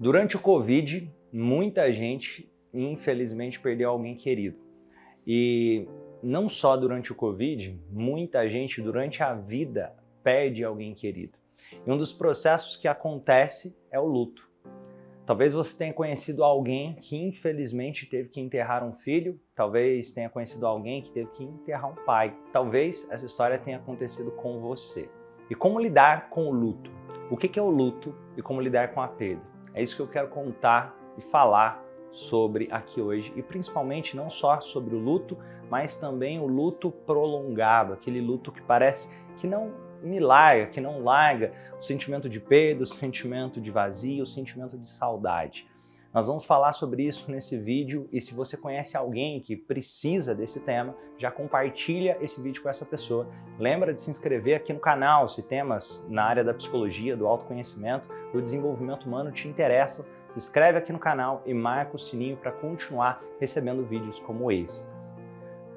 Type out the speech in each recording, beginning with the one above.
Durante o Covid, muita gente, infelizmente, perdeu alguém querido. E não só durante o Covid, muita gente durante a vida perde alguém querido. E um dos processos que acontece é o luto. Talvez você tenha conhecido alguém que infelizmente teve que enterrar um filho, talvez tenha conhecido alguém que teve que enterrar um pai. Talvez essa história tenha acontecido com você. E como lidar com o luto? O que é o luto e como lidar com a perda? É isso que eu quero contar e falar sobre aqui hoje. E principalmente não só sobre o luto, mas também o luto prolongado, aquele luto que parece que não me larga, que não larga o sentimento de perda, o sentimento de vazio, o sentimento de saudade. Nós vamos falar sobre isso nesse vídeo e se você conhece alguém que precisa desse tema, já compartilha esse vídeo com essa pessoa. Lembra de se inscrever aqui no canal se temas na área da psicologia, do autoconhecimento, do desenvolvimento humano te interessam. Se inscreve aqui no canal e marca o sininho para continuar recebendo vídeos como esse.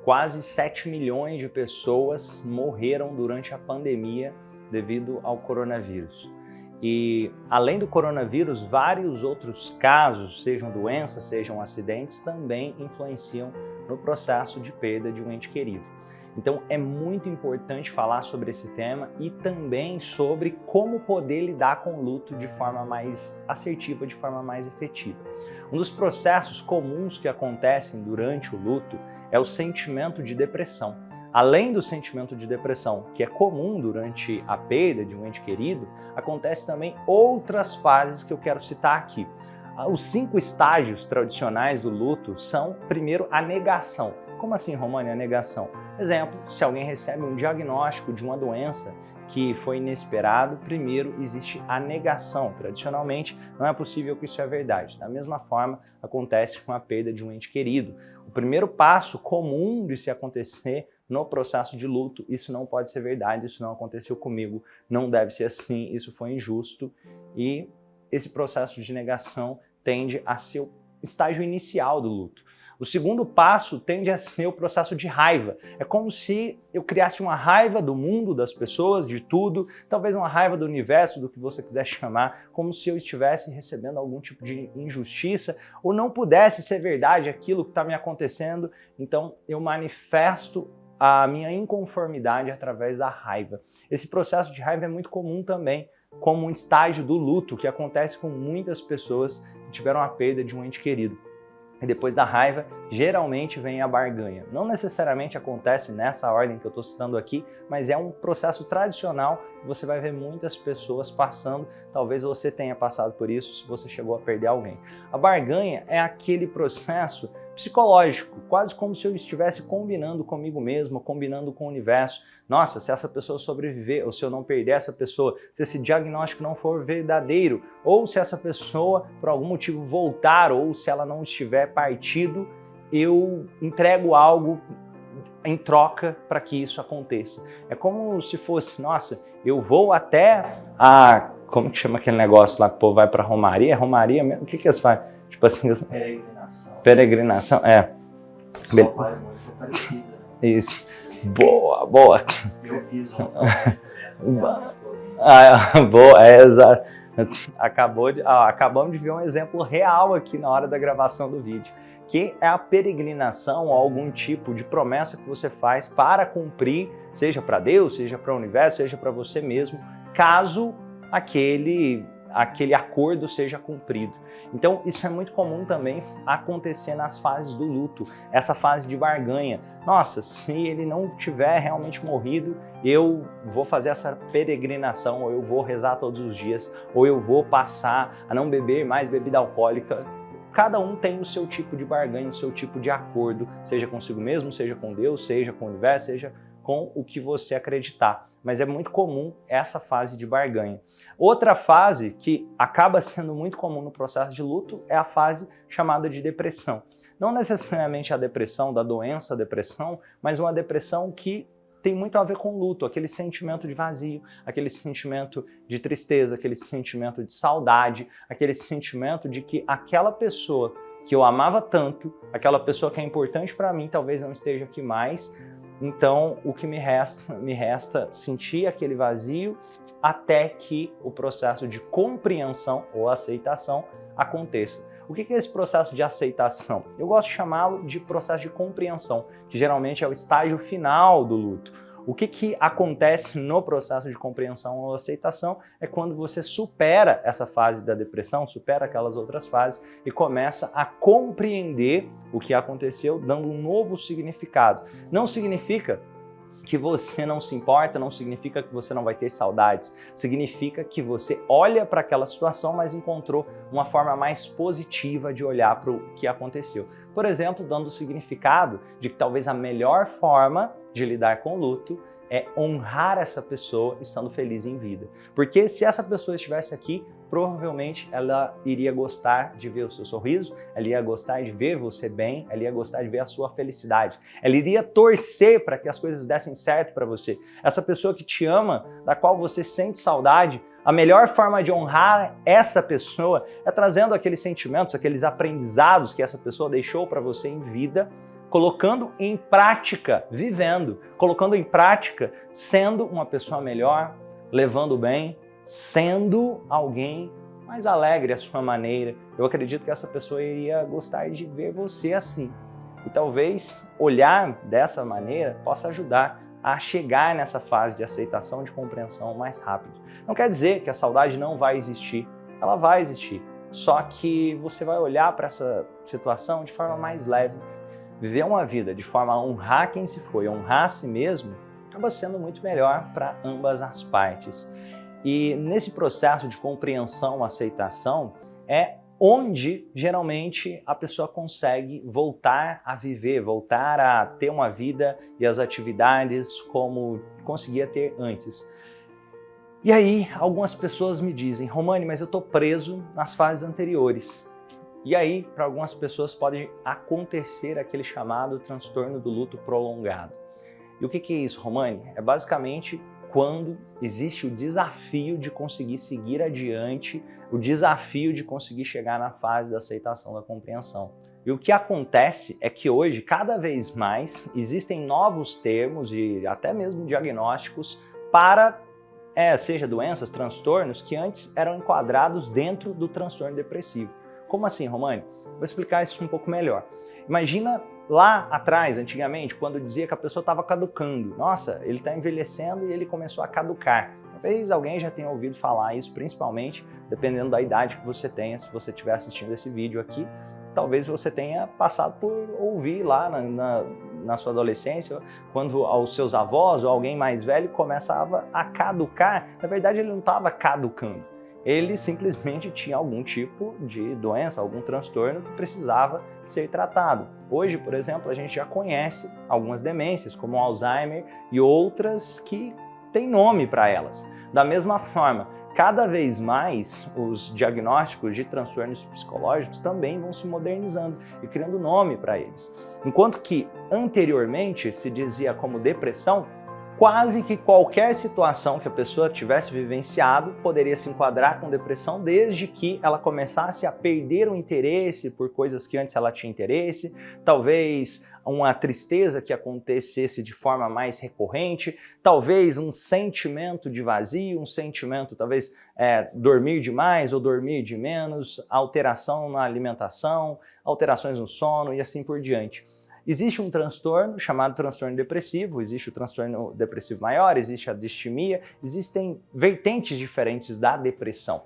Quase 7 milhões de pessoas morreram durante a pandemia devido ao coronavírus. E além do coronavírus, vários outros casos, sejam doenças, sejam acidentes, também influenciam no processo de perda de um ente querido. Então é muito importante falar sobre esse tema e também sobre como poder lidar com o luto de forma mais assertiva, de forma mais efetiva. Um dos processos comuns que acontecem durante o luto é o sentimento de depressão. Além do sentimento de depressão, que é comum durante a perda de um ente querido, acontece também outras fases que eu quero citar aqui. Os 5 estágios tradicionais do luto são, primeiro, a negação. Como assim, Romani, a negação? Exemplo, se alguém recebe um diagnóstico de uma doença que foi inesperado, primeiro existe a negação. Tradicionalmente, não é possível que isso é verdade. Da mesma forma, acontece com a perda de um ente querido. O primeiro passo comum de se acontecer no processo de luto, isso não pode ser verdade, isso não aconteceu comigo, não deve ser assim, isso foi injusto. E esse processo de negação tende a ser o estágio inicial do luto. O segundo passo tende a ser o processo de raiva. É como se eu criasse uma raiva do mundo, das pessoas, de tudo, talvez uma raiva do universo, do que você quiser chamar, como se eu estivesse recebendo algum tipo de injustiça ou não pudesse ser verdade aquilo que está me acontecendo. Então eu manifesto a minha inconformidade através da raiva. Esse processo de raiva é muito comum também, como um estágio do luto que acontece com muitas pessoas que tiveram a perda de um ente querido. E depois da raiva, geralmente vem a barganha. Não necessariamente acontece nessa ordem que eu estou citando aqui, mas é um processo tradicional que você vai ver muitas pessoas passando. Talvez você tenha passado por isso se você chegou a perder alguém. A barganha é aquele processo psicológico, quase como se eu estivesse combinando comigo mesmo, combinando com o universo. Nossa, se essa pessoa sobreviver, ou se eu não perder essa pessoa, se esse diagnóstico não for verdadeiro, ou se essa pessoa por algum motivo voltar, ou se ela não estiver partido, eu entrego algo em troca para que isso aconteça. É como se fosse, nossa, eu vou até a... como que chama aquele negócio lá que o povo vai para Romaria? É Romaria mesmo? O que eles fazem? Tipo assim... Peregrinação. Peregrinação, é. Só faz muito parecida. Isso. Boa, boa. Eu fiz essa boa, é exato. Acabamos de ver um exemplo real aqui na hora da gravação do vídeo, que é a peregrinação ou algum tipo de promessa que você faz para cumprir, seja para Deus, seja para o universo, seja para você mesmo, caso aquele acordo seja cumprido. Então isso é muito comum também acontecer nas fases do luto, essa fase de barganha. Nossa, se ele não tiver realmente morrido, eu vou fazer essa peregrinação, ou eu vou rezar todos os dias, ou eu vou passar a não beber mais bebida alcoólica. Cada um tem o seu tipo de barganha, o seu tipo de acordo, seja consigo mesmo, seja com Deus, seja com o universo, seja com o que você acreditar. Mas é muito comum essa fase de barganha. Outra fase que acaba sendo muito comum no processo de luto é a fase chamada de depressão. Não necessariamente a depressão da doença, a depressão, mas uma depressão que tem muito a ver com o luto, aquele sentimento de vazio, aquele sentimento de tristeza, aquele sentimento de saudade, aquele sentimento de que aquela pessoa que eu amava tanto, aquela pessoa que é importante para mim, talvez não esteja aqui mais. Então, o que me resta sentir aquele vazio até que o processo de compreensão ou aceitação aconteça. O que é esse processo de aceitação? Eu gosto de chamá-lo de processo de compreensão, que geralmente é o estágio final do luto. O que acontece no processo de compreensão ou aceitação é quando você supera essa fase da depressão, supera aquelas outras fases e começa a compreender o que aconteceu, dando um novo significado. Não significa que você não se importa, não significa que você não vai ter saudades, significa que você olha para aquela situação, mas encontrou uma forma mais positiva de olhar para o que aconteceu. Por exemplo, dando o significado de que talvez a melhor forma de lidar com o luto é honrar essa pessoa estando feliz em vida. Porque se essa pessoa estivesse aqui, provavelmente ela iria gostar de ver o seu sorriso, ela iria gostar de ver você bem, ela iria gostar de ver a sua felicidade. Ela iria torcer para que as coisas dessem certo para você. Essa pessoa que te ama, da qual você sente saudade, a melhor forma de honrar essa pessoa é trazendo aqueles sentimentos, aqueles aprendizados que essa pessoa deixou para você em vida, colocando em prática, vivendo, colocando em prática, sendo uma pessoa melhor, levando bem, sendo alguém mais alegre à sua maneira. Eu acredito que essa pessoa iria gostar de ver você assim. E talvez olhar dessa maneira possa ajudar a chegar nessa fase de aceitação, de compreensão mais rápido. Não quer dizer que a saudade não vai existir, ela vai existir. Só que você vai olhar para essa situação de forma mais leve. Viver uma vida de forma a honrar quem se foi, honrar a si mesmo, acaba sendo muito melhor para ambas as partes. E nesse processo de compreensão, aceitação, é onde geralmente a pessoa consegue voltar a viver, voltar a ter uma vida e as atividades como conseguia ter antes. E aí, algumas pessoas me dizem, Romani, mas eu estou preso nas fases anteriores. E aí, para algumas pessoas pode acontecer aquele chamado transtorno do luto prolongado. E o que é isso, Romani? É basicamente quando existe o desafio de conseguir seguir adiante, o desafio de conseguir chegar na fase da aceitação, da compreensão. E o que acontece é que hoje, cada vez mais, existem novos termos e até mesmo diagnósticos para, seja doenças, transtornos, que antes eram enquadrados dentro do transtorno depressivo. Como assim, Romani? Vou explicar isso um pouco melhor. Imagina lá atrás, antigamente, quando dizia que a pessoa estava caducando. Nossa, ele está envelhecendo e ele começou a caducar. Talvez alguém já tenha ouvido falar isso, principalmente dependendo da idade que você tenha. Se você estiver assistindo esse vídeo aqui, talvez você tenha passado por ouvir lá na sua adolescência, quando os seus avós ou alguém mais velho começava a caducar. Na verdade, ele não estava caducando. Ele simplesmente tinha algum tipo de doença, algum transtorno que precisava ser tratado. Hoje, por exemplo, a gente já conhece algumas demências, como o Alzheimer e outras que têm nome para elas. Da mesma forma, cada vez mais os diagnósticos de transtornos psicológicos também vão se modernizando e criando nome para eles. Enquanto que anteriormente se dizia como depressão, quase que qualquer situação que a pessoa tivesse vivenciado poderia se enquadrar com depressão desde que ela começasse a perder o interesse por coisas que antes ela tinha interesse, talvez uma tristeza que acontecesse de forma mais recorrente, talvez um sentimento de vazio, um sentimento talvez dormir demais ou dormir de menos, alteração na alimentação, alterações no sono e assim por diante. Existe um transtorno chamado transtorno depressivo, existe o transtorno depressivo maior, existe a distimia, existem vertentes diferentes da depressão.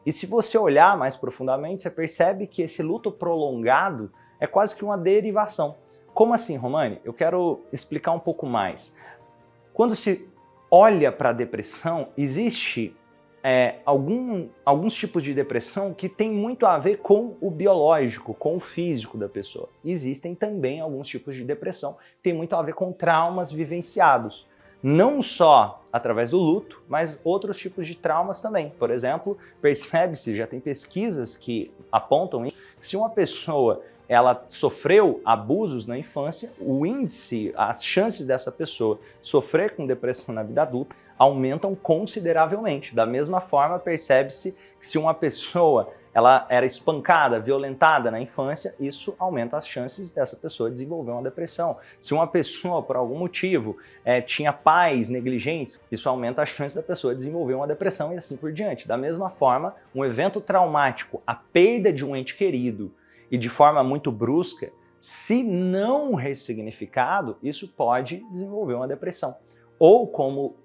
E se você olhar mais profundamente, você percebe que esse luto prolongado é quase que uma derivação. Como assim, Romani? Eu quero explicar um pouco mais. Quando se olha para a depressão, existe alguns tipos de depressão que tem muito a ver com o biológico, com o físico da pessoa. E existem também alguns tipos de depressão que tem muito a ver com traumas vivenciados. Não só através do luto, mas outros tipos de traumas também. Por exemplo, percebe-se, já tem pesquisas que apontam que se uma pessoa ela sofreu abusos na infância, o índice, as chances dessa pessoa sofrer com depressão na vida adulta aumentam consideravelmente. Da mesma forma, percebe-se que se uma pessoa ela era espancada, violentada na infância, isso aumenta as chances dessa pessoa desenvolver uma depressão. Se uma pessoa, por algum motivo, tinha pais negligentes, isso aumenta as chances da pessoa desenvolver uma depressão e assim por diante. Da mesma forma, um evento traumático, a perda de um ente querido e de forma muito brusca, se não ressignificado, isso pode desenvolver uma depressão. Ou, como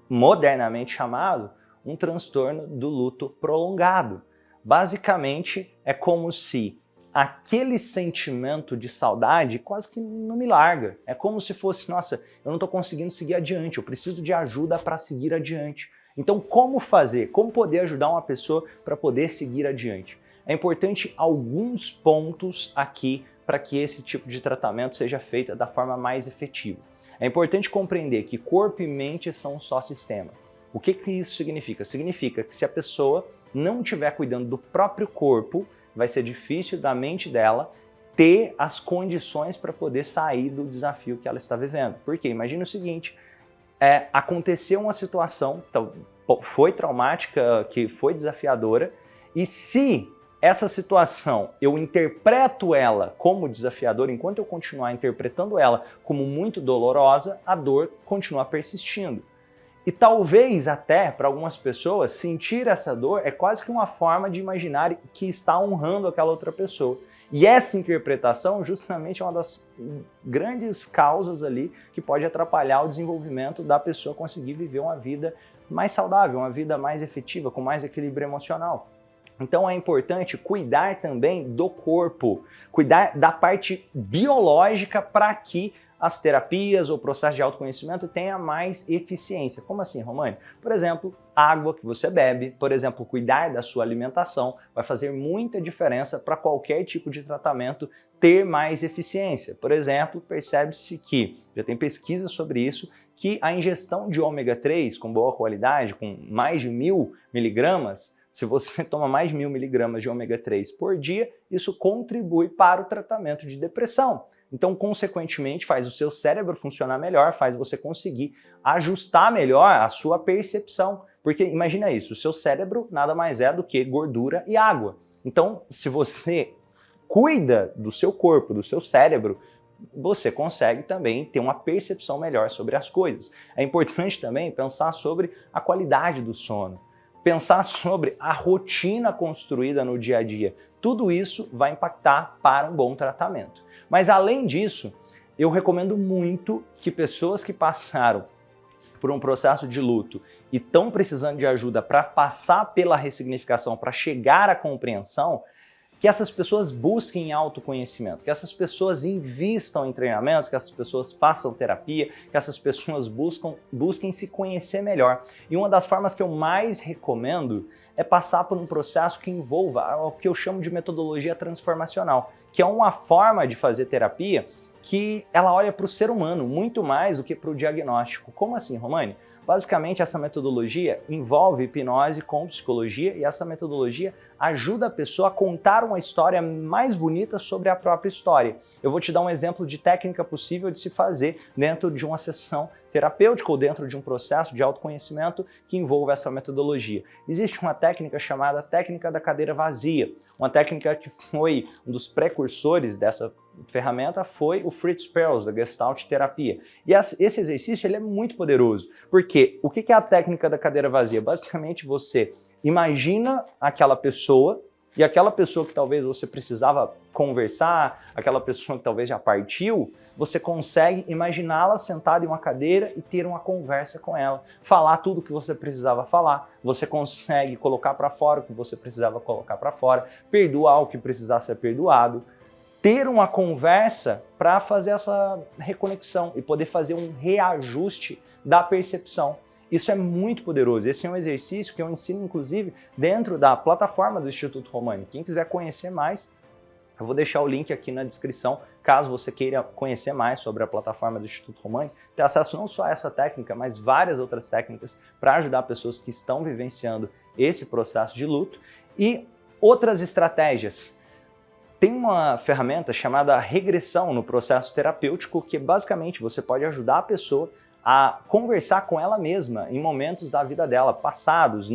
modernamente chamado, um transtorno do luto prolongado. Basicamente, é como se aquele sentimento de saudade quase que não me larga. É como se fosse, nossa, eu não estou conseguindo seguir adiante, eu preciso de ajuda para seguir adiante. Então, como fazer? Como poder ajudar uma pessoa para poder seguir adiante? É importante alguns pontos aqui para que esse tipo de tratamento seja feito da forma mais efetiva. É importante compreender que corpo e mente são um só sistema. O que isso significa? Significa que se a pessoa não estiver cuidando do próprio corpo, vai ser difícil da mente dela ter as condições para poder sair do desafio que ela está vivendo. Porque imagina o seguinte, aconteceu uma situação, foi traumática, que foi desafiadora, e se essa situação eu interpreto ela como desafiadora, enquanto eu continuar interpretando ela como muito dolorosa, a dor continua persistindo. E talvez até, para algumas pessoas, sentir essa dor é quase que uma forma de imaginar que está honrando aquela outra pessoa. E essa interpretação justamente é uma das grandes causas ali que pode atrapalhar o desenvolvimento da pessoa conseguir viver uma vida mais saudável, uma vida mais efetiva, com mais equilíbrio emocional. Então é importante cuidar também do corpo, cuidar da parte biológica para que as terapias ou processo de autoconhecimento tenha mais eficiência. Como assim, Romani? Por exemplo, água que você bebe, por exemplo, cuidar da sua alimentação vai fazer muita diferença para qualquer tipo de tratamento ter mais eficiência. Por exemplo, percebe-se que, já tem pesquisa sobre isso, que a ingestão de ômega 3 com boa qualidade, com mais de 1000 miligramas, se você toma mais de 1000 miligramas de ômega 3 por dia, isso contribui para o tratamento de depressão. Então, consequentemente, faz o seu cérebro funcionar melhor, faz você conseguir ajustar melhor a sua percepção. Porque imagina isso, o seu cérebro nada mais é do que gordura e água. Então, se você cuida do seu corpo, do seu cérebro, você consegue também ter uma percepção melhor sobre as coisas. É importante também pensar sobre a qualidade do sono, pensar sobre a rotina construída no dia a dia. Tudo isso vai impactar para um bom tratamento. Mas além disso, eu recomendo muito que pessoas que passaram por um processo de luto e estão precisando de ajuda para passar pela ressignificação, para chegar à compreensão, que essas pessoas busquem autoconhecimento, que essas pessoas invistam em treinamentos, que essas pessoas façam terapia, que essas pessoas busquem se conhecer melhor. E uma das formas que eu mais recomendo é passar por um processo que envolva o que eu chamo de metodologia transformacional, que é uma forma de fazer terapia que ela olha para o ser humano muito mais do que para o diagnóstico. Como assim, Romani? Basicamente, essa metodologia envolve hipnose com psicologia e essa metodologia ajuda a pessoa a contar uma história mais bonita sobre a própria história. Eu vou te dar um exemplo de técnica possível de se fazer dentro de uma sessão terapêutica ou dentro de um processo de autoconhecimento que envolva essa metodologia. Existe uma técnica chamada técnica da cadeira vazia, uma técnica que foi um dos precursores dessa ferramenta foi o Fritz Perls, da Gestalt terapia. E esse exercício ele é muito poderoso, porque o que é a técnica da cadeira vazia? Basicamente você imagina aquela pessoa e aquela pessoa que talvez você precisava conversar, aquela pessoa que talvez já partiu, você consegue imaginá-la sentada em uma cadeira e ter uma conversa com ela, falar tudo o que você precisava falar, você consegue colocar para fora o que você precisava colocar para fora, perdoar o que precisar ser perdoado, ter uma conversa para fazer essa reconexão e poder fazer um reajuste da percepção. Isso é muito poderoso. Esse é um exercício que eu ensino, inclusive, dentro da plataforma do Instituto Romani. Quem quiser conhecer mais, eu vou deixar o link aqui na descrição, caso você queira conhecer mais sobre a plataforma do Instituto Romani, ter acesso não só a essa técnica, mas várias outras técnicas para ajudar pessoas que estão vivenciando esse processo de luto e outras estratégias. Tem uma ferramenta chamada regressão no processo terapêutico que basicamente você pode ajudar a pessoa a conversar com ela mesma em momentos da vida dela, passados.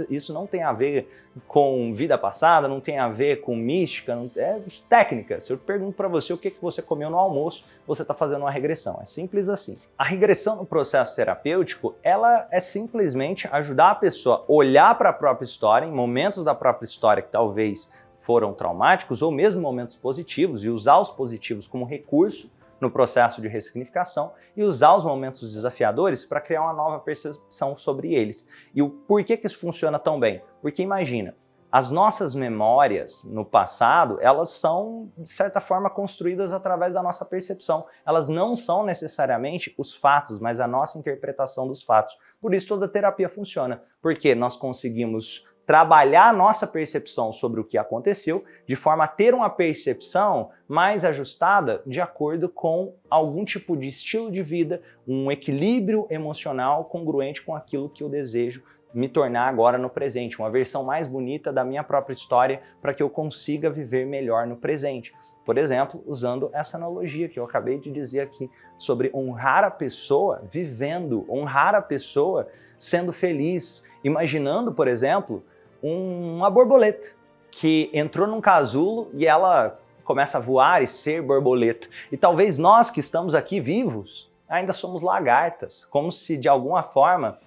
Isso não tem a ver com vida passada, não tem a ver com mística, é técnica. Se eu pergunto para você o que você comeu no almoço, você está fazendo uma regressão. É simples assim. A regressão no processo terapêutico, ela é simplesmente ajudar a pessoa a olhar para a própria história, em momentos da própria história que talvez foram traumáticos, ou mesmo momentos positivos, e usar os positivos como recurso no processo de ressignificação e usar os momentos desafiadores para criar uma nova percepção sobre eles. E o porquê que isso funciona tão bem? Porque imagina, as nossas memórias no passado, elas são, de certa forma, construídas através da nossa percepção. Elas não são necessariamente os fatos, mas a nossa interpretação dos fatos. Por isso toda a terapia funciona, porque nós conseguimos trabalhar a nossa percepção sobre o que aconteceu de forma a ter uma percepção mais ajustada de acordo com algum tipo de estilo de vida, um equilíbrio emocional congruente com aquilo que eu desejo me tornar agora no presente, uma versão mais bonita da minha própria história para que eu consiga viver melhor no presente. Por exemplo, usando essa analogia que eu acabei de dizer aqui sobre honrar a pessoa vivendo, honrar a pessoa sendo feliz, imaginando, por exemplo, uma borboleta que entrou num casulo e ela começa a voar e ser borboleta. E talvez nós que estamos aqui vivos ainda somos lagartas, como se de alguma forma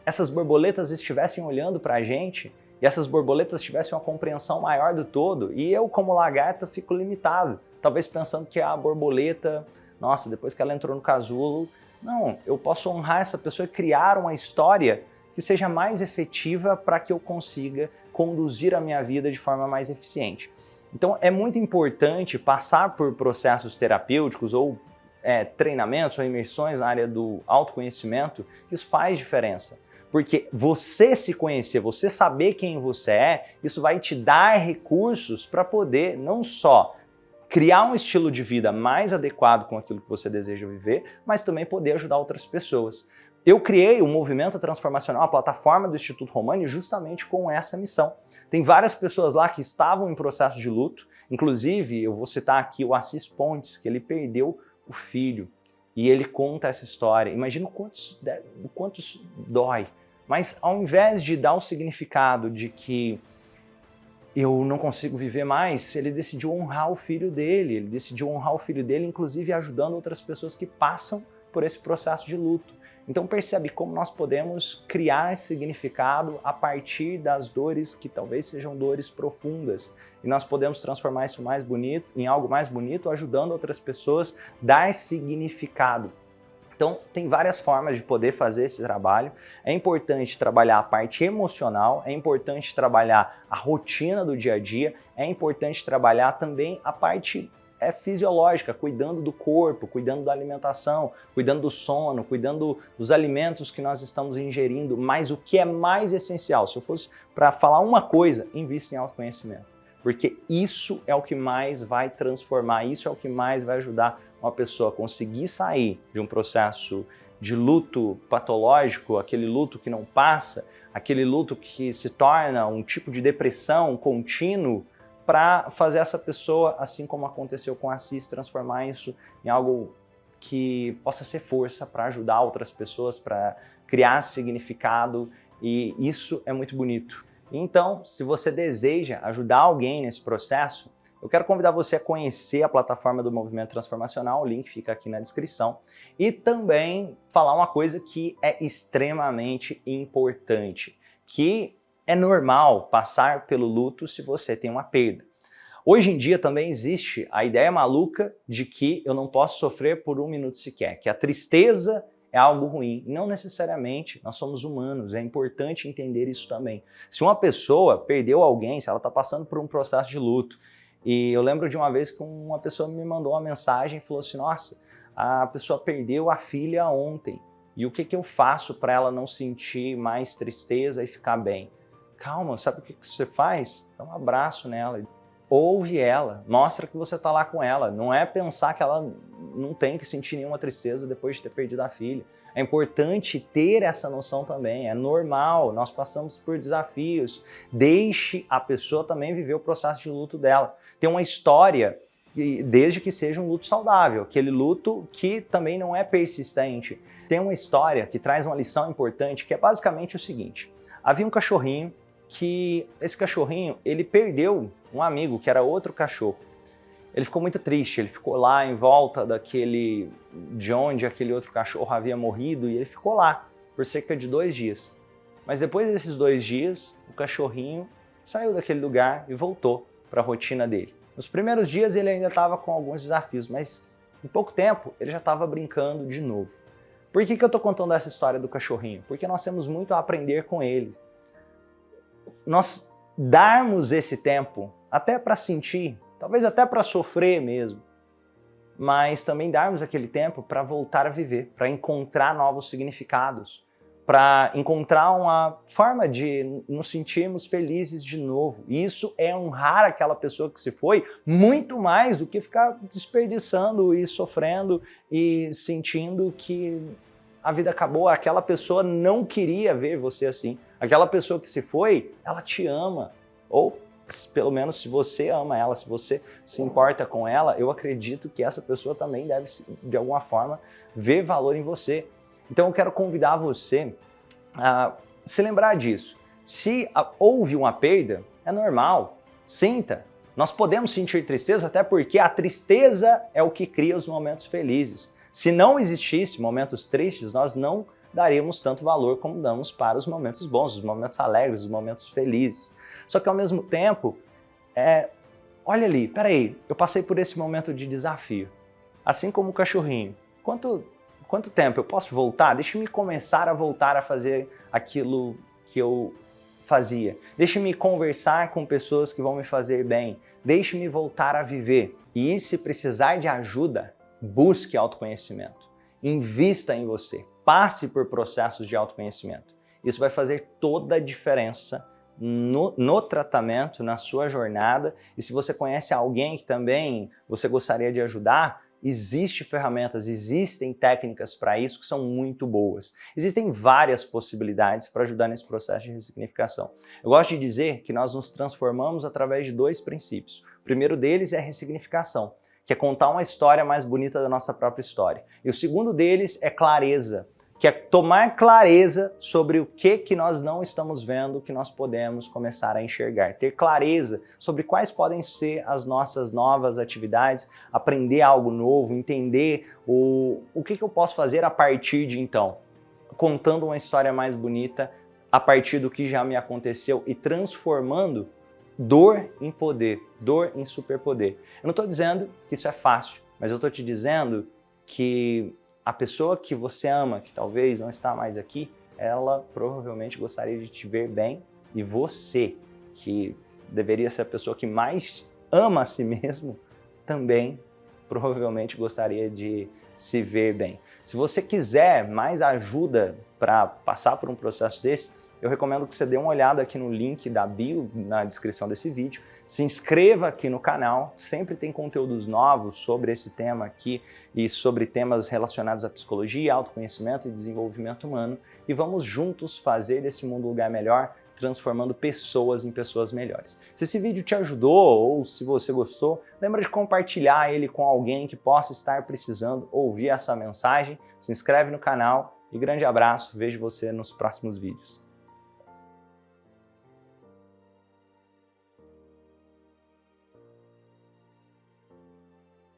essas borboletas estivessem olhando para a gente e essas borboletas tivessem uma compreensão maior do todo e eu, como lagarta, fico limitado. Talvez pensando que a borboleta, nossa, depois que ela entrou no casulo, não, eu posso honrar essa pessoa e criar uma história que seja mais efetiva para que eu consiga conduzir a minha vida de forma mais eficiente. Então é muito importante passar por processos terapêuticos ou treinamentos ou imersões na área do autoconhecimento. Isso faz diferença, porque você se conhecer, você saber quem você é, isso vai te dar recursos para poder não só criar um estilo de vida mais adequado com aquilo que você deseja viver, mas também poder ajudar outras pessoas. Eu criei o Movimento Transformacional, a plataforma do Instituto Romani, justamente com essa missão. Tem várias pessoas lá que estavam em processo de luto, inclusive eu vou citar aqui o Assis Pontes, que ele perdeu o filho e ele conta essa história. Imagina o quanto isso dói, mas ao invés de dar o significado de que eu não consigo viver mais, ele decidiu honrar o filho dele, inclusive ajudando outras pessoas que passam por esse processo de luto. Então percebe como nós podemos criar esse significado a partir das dores que talvez sejam dores profundas. E nós podemos transformar isso em algo mais bonito, ajudando outras pessoas a dar significado. Então tem várias formas de poder fazer esse trabalho. É importante trabalhar a parte emocional, é importante trabalhar a rotina do dia a dia, é importante trabalhar também a parte fisiológica, cuidando do corpo, cuidando da alimentação, cuidando do sono, cuidando dos alimentos que nós estamos ingerindo, mas o que é mais essencial, se eu fosse para falar uma coisa, invista em autoconhecimento, porque isso é o que mais vai transformar, isso é o que mais vai ajudar uma pessoa a conseguir sair de um processo de luto patológico, aquele luto que não passa, aquele luto que se torna um tipo de depressão contínuo, para fazer essa pessoa, assim como aconteceu com a Assis, transformar isso em algo que possa ser força para ajudar outras pessoas, para criar significado, e isso é muito bonito. Então, se você deseja ajudar alguém nesse processo, eu quero convidar você a conhecer a plataforma do Movimento Transformacional, o link fica aqui na descrição, e também falar uma coisa que é extremamente importante, que é normal passar pelo luto se você tem uma perda. Hoje em dia também existe a ideia maluca de que eu não posso sofrer por um minuto sequer, que a tristeza é algo ruim. Não necessariamente, nós somos humanos, é importante entender isso também. Se uma pessoa perdeu alguém, se ela está passando por um processo de luto, e eu lembro de uma vez que uma pessoa me mandou uma mensagem e falou assim, nossa, a pessoa perdeu a filha ontem, e o que eu faço para ela não sentir mais tristeza e ficar bem? Calma, sabe o que você faz? Dá um abraço nela, ouve ela, mostra que você está lá com ela. Não é pensar que ela não tem que sentir nenhuma tristeza depois de ter perdido a filha. É importante ter essa noção também, é normal, nós passamos por desafios. Deixe a pessoa também viver o processo de luto dela. Tem uma história desde que seja um luto saudável, aquele luto que também não é persistente. Tem uma história que traz uma lição importante, que é basicamente o seguinte: havia um cachorrinho que, esse cachorrinho, ele perdeu um amigo que era outro cachorro. Ele ficou muito triste, ele ficou lá em volta de onde aquele outro cachorro havia morrido, e ele ficou lá por cerca de 2 dias. Mas depois desses 2 dias, o cachorrinho saiu daquele lugar e voltou para a rotina dele. Nos primeiros dias ele ainda estava com alguns desafios, mas em pouco tempo ele já estava brincando de novo. Por que eu estou contando essa história do cachorrinho? Porque nós temos muito a aprender com ele. Nós darmos esse tempo até para sentir, talvez até para sofrer mesmo, mas também darmos aquele tempo para voltar a viver, para encontrar novos significados, para encontrar uma forma de nos sentirmos felizes de novo. E isso é honrar aquela pessoa que se foi muito mais do que ficar desperdiçando e sofrendo e sentindo que a vida acabou. Aquela pessoa não queria ver você assim. Aquela pessoa que se foi, ela te ama. Ou pelo menos se você ama ela, se você se importa com ela, eu acredito que essa pessoa também deve, de alguma forma, ver valor em você. Então eu quero convidar você a se lembrar disso. Se houve uma perda, é normal, sinta. Nós podemos sentir tristeza, até porque a tristeza é o que cria os momentos felizes. Se não existisse momentos tristes, nós não daríamos tanto valor como damos para os momentos bons, os momentos alegres, os momentos felizes. Só que ao mesmo tempo, olha ali, peraí, eu passei por esse momento de desafio. Assim como o cachorrinho. Quanto tempo eu posso voltar? Deixa-me começar a voltar a fazer aquilo que eu fazia. Deixa-me conversar com pessoas que vão me fazer bem. Deixe-me voltar a viver. E se precisar de ajuda, busque autoconhecimento. Invista em você. Passe por processos de autoconhecimento. Isso vai fazer toda a diferença no tratamento, na sua jornada. E se você conhece alguém que também você gostaria de ajudar, existem ferramentas, existem técnicas para isso que são muito boas. Existem várias possibilidades para ajudar nesse processo de ressignificação. Eu gosto de dizer que nós nos transformamos através de 2 princípios. O primeiro deles é a ressignificação, que é contar uma história mais bonita da nossa própria história. E o segundo deles é clareza, que é tomar clareza sobre o que nós não estamos vendo, que nós podemos começar a enxergar. Ter clareza sobre quais podem ser as nossas novas atividades, aprender algo novo, entender o que eu posso fazer a partir de então. Contando uma história mais bonita a partir do que já me aconteceu e transformando dor em poder, dor em superpoder. Eu não estou dizendo que isso é fácil, mas eu estou te dizendo que a pessoa que você ama, que talvez não está mais aqui, ela provavelmente gostaria de te ver bem, e você, que deveria ser a pessoa que mais ama a si mesmo, também provavelmente gostaria de se ver bem. Se você quiser mais ajuda para passar por um processo desse, eu recomendo que você dê uma olhada aqui no link da bio, na descrição desse vídeo. Se inscreva aqui no canal, sempre tem conteúdos novos sobre esse tema aqui e sobre temas relacionados à psicologia, autoconhecimento e desenvolvimento humano. E vamos juntos fazer desse mundo um lugar melhor, transformando pessoas em pessoas melhores. Se esse vídeo te ajudou ou se você gostou, lembra de compartilhar ele com alguém que possa estar precisando ouvir essa mensagem. Se inscreve no canal e grande abraço, vejo você nos próximos vídeos.